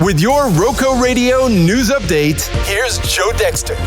With your Roco Radio news update, here's Joe Dexter.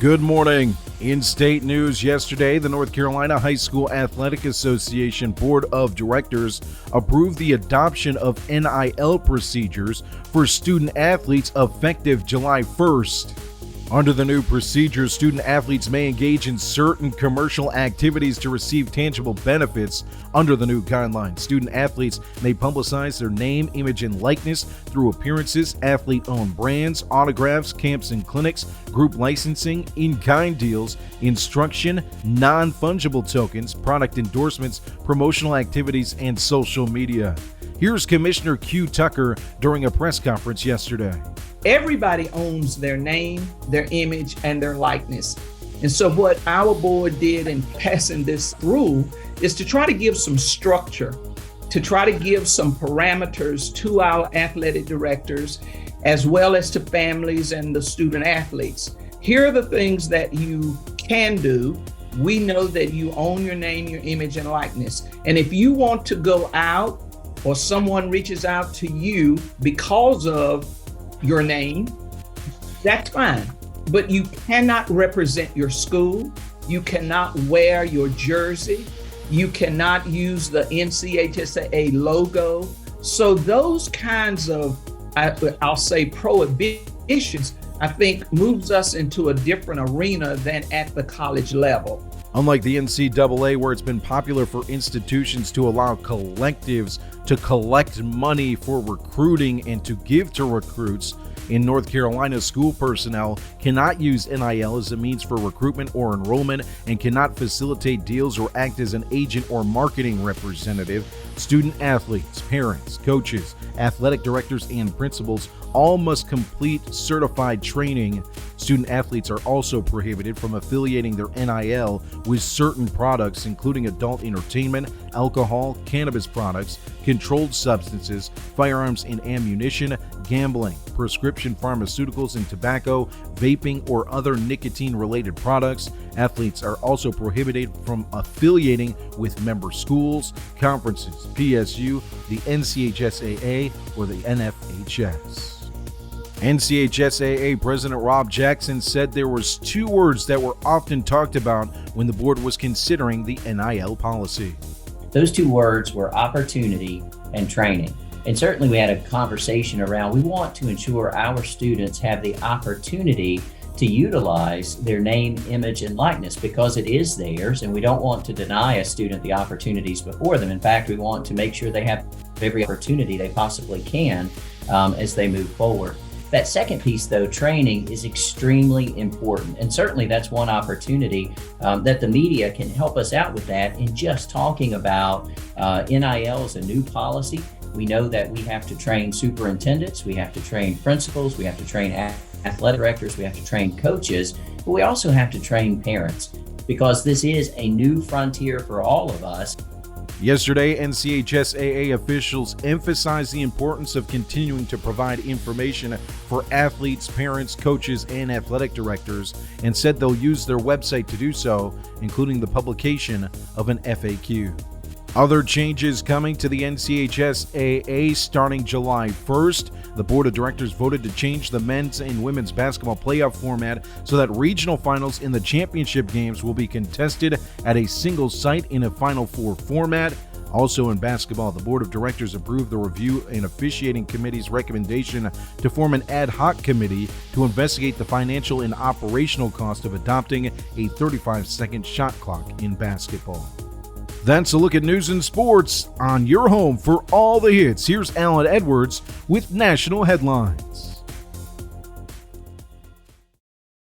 Good morning. In state news yesterday, the North Carolina High School Athletic Association Board of Directors approved the adoption of NIL procedures for student athletes effective July 1st. Under the new procedures, student athletes may engage in certain commercial activities to receive tangible benefits. Under the new guidelines, student athletes may publicize their name, image, and likeness through appearances, athlete-owned brands, autographs, camps and clinics, group licensing, in-kind deals, instruction, non-fungible tokens, product endorsements, promotional activities, and social media. Here's Commissioner Q. Tucker during a press conference yesterday. Everybody owns their name, their image, and their likeness. And so what our board did in passing this rule is to try to give some structure, to try to give some parameters to our athletic directors, as well as to families and the student athletes. Here are the things that you can do. We know that you own your name, your image, and likeness. And if you want to go out or someone reaches out to you because of your name, that's fine. But you cannot represent your school. You cannot wear your jersey. You cannot use the NCHSAA logo. So those kinds of, I'll say, prohibitions, I think moves us into a different arena than at the college level. Unlike the NCAA, where it's been popular for institutions to allow collectives to collect money for recruiting and to give to recruits, in North Carolina, school personnel cannot use NIL as a means for recruitment or enrollment and cannot facilitate deals or act as an agent or marketing representative. Student athletes, parents, coaches, athletic directors, and principals all must complete certified training. Student athletes are also prohibited from affiliating their NIL with certain products, including adult entertainment, alcohol, cannabis products, controlled substances, firearms and ammunition, gambling, prescription pharmaceuticals and tobacco, vaping, or other nicotine-related products. Athletes are also prohibited from affiliating with member schools, conferences, PSU, the NCHSAA, or the NFHS. NCHSAA President Rob Jackson said there was two words that were often talked about when the board was considering the NIL policy. Those two words were opportunity and training. And certainly we had a conversation around, we want to ensure our students have the opportunity to utilize their name, image, and likeness because it is theirs, and we don't want to deny a student the opportunities before them. In fact, we want to make sure they have every opportunity they possibly can as they move forward. That second piece, though, training, is extremely important. And certainly that's one opportunity that the media can help us out with that in just talking about NIL as a new policy. We know that we have to train superintendents, we have to train principals, we have to train athletic directors, we have to train coaches, but we also have to train parents because this is a new frontier for all of us. Yesterday, NCHSAA officials emphasized the importance of continuing to provide information for athletes, parents, coaches, and athletic directors, and said they'll use their website to do so, including the publication of an FAQ. Other changes coming to the NCHSAA starting July 1st. The Board of Directors voted to change the men's and women's basketball playoff format so that regional finals in the championship games will be contested at a single site in a Final Four format. Also in basketball, the Board of Directors approved the Review and Officiating Committee's recommendation to form an ad hoc committee to investigate the financial and operational cost of adopting a 35-second shot clock in basketball. That's a look at news and sports on your home for all the hits. Here's Alan Edwards with national headlines.